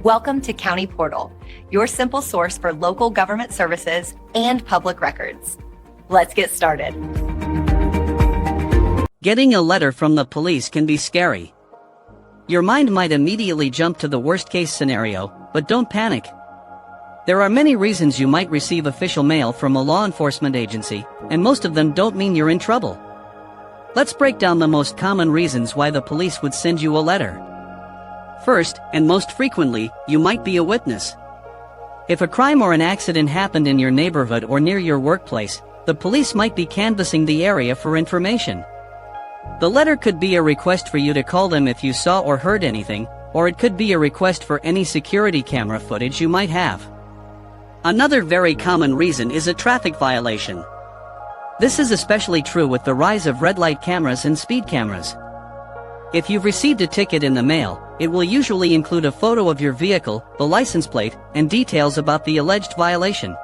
Welcome to County Portal, your simple source for local government services and public records. Let's get started. Getting a letter from the police can be scary. Your mind might immediately jump to the worst-case scenario, but don't panic. There are many reasons you might receive official mail from a law enforcement agency, and most of them don't mean you're in trouble. Let's break down the most common reasons why the police would send you a letter. First, and most frequently, you might be a witness. If a crime or an accident happened in your neighborhood or near your workplace, the police might be canvassing the area for information. The letter could be a request for you to call them if you saw or heard anything, or it could be a request for any security camera footage you might have. Another very common reason is a traffic violation. This is especially true with the rise of red light cameras and speed cameras. If you've received a ticket in the mail, it will usually include a photo of your vehicle, the license plate, and details about the alleged violation.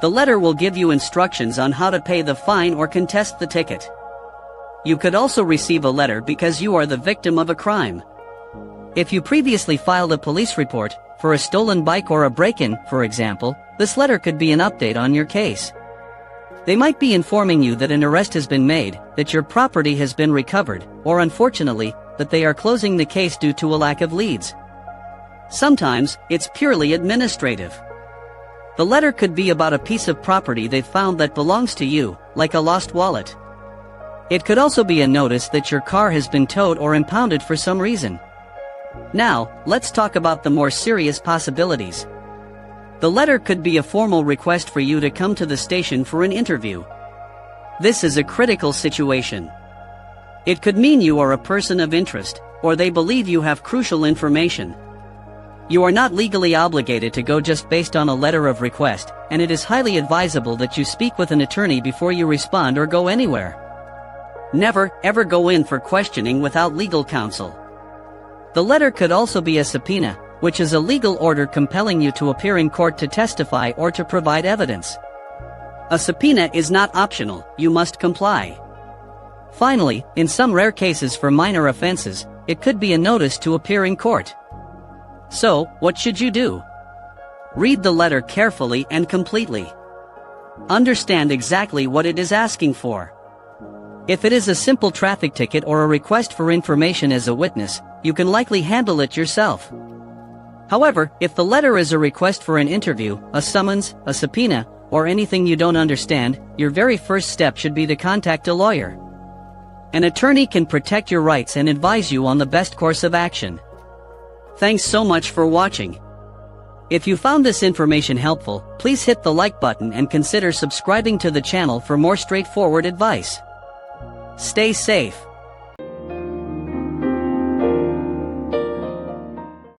The letter will give you instructions on how to pay the fine or contest the ticket. You could also receive a letter because you are the victim of a crime. If you previously filed a police report, for a stolen bike or a break-in, for example, this letter could be an update on your case. They might be informing you that an arrest has been made, that your property has been recovered, or unfortunately, that they are closing the case due to a lack of leads. Sometimes, it's purely administrative. The letter could be about a piece of property they've found that belongs to you, like a lost wallet. It could also be a notice that your car has been towed or impounded for some reason. Now, let's talk about the more serious possibilities. The letter could be a formal request for you to come to the station for an interview. This is a critical situation. It could mean you are a person of interest, or they believe you have crucial information. You are not legally obligated to go just based on a letter of request, and it is highly advisable that you speak with an attorney before you respond or go anywhere. Never, ever go in for questioning without legal counsel. The letter could also be a subpoena, which is a legal order compelling you to appear in court to testify or to provide evidence. A subpoena is not optional, you must comply. Finally, in some rare cases for minor offenses, it could be a notice to appear in court. So, what should you do? Read the letter carefully and completely. Understand exactly what it is asking for. If it is a simple traffic ticket or a request for information as a witness, you can likely handle it yourself. However, if the letter is a request for an interview, a summons, a subpoena, or anything you don't understand, your very first step should be to contact a lawyer. An attorney can protect your rights and advise you on the best course of action. Thanks so much for watching. If you found this information helpful, please hit the like button and consider subscribing to the channel for more straightforward advice. Stay safe.